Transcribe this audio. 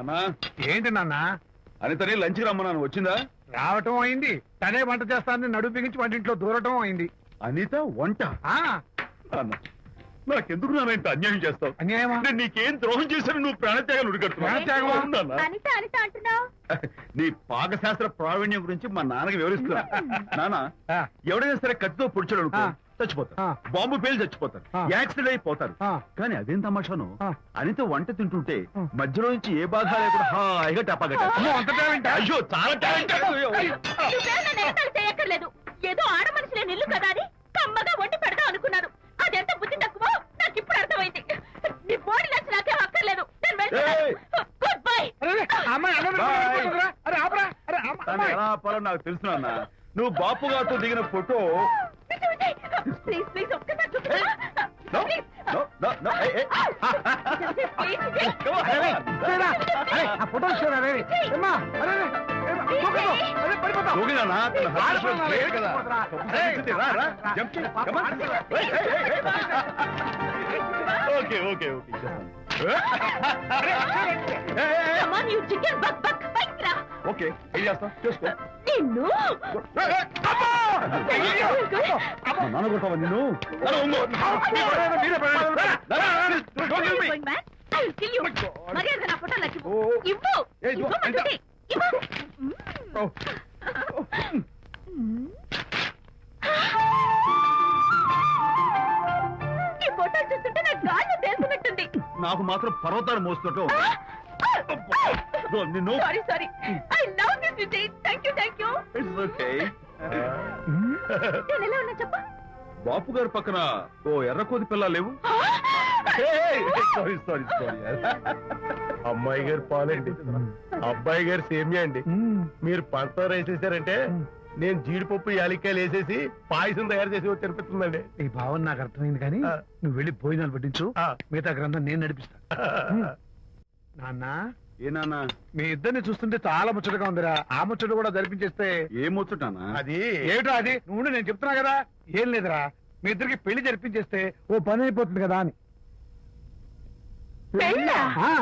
నాన్నా ఏంటి నాన్న? అనితని లంచ్ రమ్మన్నాను, వచ్చిందా? రావటం అయింది, తనే వంట చేస్తానని నడుము బిగించి వంటింట్లో దూరటం అయింది. అనిత వంట? ఆ నాన్న నాకెందుకు నాన్న ఇంత అన్యాయం చేస్తావు? అన్యాయమా? నేను నీకేం ద్రోహం చేశాను నువ్వు ప్రాణత్యాగాలు ప్రాణత్యాగమా? ఉడికడుతున్నావు? అనిత అనిత అంటున్నావు. నీ పాకశాస్త్ర ప్రావీణ్యం గురించి మా నాన్నకి వివరిస్తున్నా. నాన్న ఆ, ఎవడైనా సరే కత్తితో పొడిచాడు అనుకో, ఆ. చచ్చిపోతారు. ఆ. బాంబు పేలి చచ్చిపోతారు, ఆ. యాక్సిడెంట్ అయిపోతారు. ఆ. కానీ అదేం తమాషాను, ఆ. అనిత వంట తింటుంటే ఆ. మధ్యలో నుంచి ఏ బాధ లేకుండా హాయిగా టపాగట. అమ్మో, అంత టాలెంట్ ఆ? అయ్యో చాలా టాలెంట్. నువ్వేం నన్ను ఎగతాళి చేయక్కర్లేదు. ఏదో ఆడ మనుషులే నిల్లు కదా అని కమ్మగా వండి పెడదాం అనుకున్నాను. అదెంత బుద్ధి తక్కువ నాకు ఇప్పుడు అర్థమైంది. నీ బోడి నచ్చి నాకేం అక్కర్లేదు. నేను ఏయ్! Good bye. అరే, అరే, ఆ అమ్మాయి అన్నం బాయ్. పెట్టుకుంటుందిరా. అరే ఆపరా. అరే అమ్మ, తను అమ్మాయి. ఎలా ఆపాలో నాకు తెలుసు నాన్న. నువ్వు బాపు గారితో దిగిన ఫోటో. ప్లీజ్ ప్లీజ్ ఒక్కసారి చూపించు. No, please. no, no, no, hey, hey. Please Vijay. Come on, అరే, hey. చూడరా. అరే, ఆ ఫోటో చూడరా, అరే. ఏమ్మా, అరే, అరే, ఏమ్మా, దూకదు. అరే, పడిపోతావు. దూకి నాన్న, తన heart ఆడపిల్ల rate great కదా. పడిపోతురా. తప్పు చేసింది, రా, రా. Jump చేయి. Come on. Hey, hey, hey, hey. Okay, okay, okay. చేస్తాను. అరే, అరే, Hey, hey, hey. Come on, you chicken buck buck. పైకి రా. Okay, ఏం చేస్తావు? చేసుకో. నిన్ను Hey, hey. అబ్బా! మా నాన్న కొట్టావా నిన్ను? నాన్న, ఉంగో. మీరే పడండి. నాన్న, don't kill me. going back. I will kill you. మర్యాదగా నా ఫోటో నాకు ఇవ్వు. Oh. ఇవ్వు. Hey, ఇవ్వు. ఇవ్వమంటుంటే. ఇవ్వు. Oh. ఈ ఫోటో చూస్తుంటే నాకు గాల్లో తేలుతున్నట్టుంది. నాకు మాత్రం పర్వతాలు మోస్తుంటూ నిన్ను. Sorry sorry. I love this Vijay. Thank you thank you. It's okay. నేను ఎలా ఉన్నా చెప్పు. బాపు గారి పక్కన ఓ ఎర్ర కోతి పిల్ల లేవు? Sorry sorry sorry. అమ్మాయి గారు పాలండి, అబ్బాయి గారు సేమియా అండి. మీరు పంచదార వేసేసారంటే నేను జీడిపప్పు యాలిక్కాయలు వేసేసి పాయసం తయారు చేసి వచ్చి అనిపిస్తుందండి. ఈ భావన నాకు అర్థమైంది, కానీ ఆ. నువ్వు వెళ్ళి భోజనాలు పట్టించు, ఆ. మిగతా గ్రంథం నేను నడిపిస్తా. నాన్న, ఏ నాన్న? మీ ఇద్దరిని చూస్తుంటే చాలా ముచ్చటగా ఉందిరా. ఆ ముచ్చట కూడా జరిపించేస్తే. ఏం ముచ్చటానా? అది ఏమిటో అది? నువ్వు నేను చెప్తున్నా కదా. ఏం లేదురా, మీ ఇద్దరికి పెళ్లి జరిపించేస్తే ఓ పని అయిపోతుంది కదా అని. పెళ్ళా? ఆ.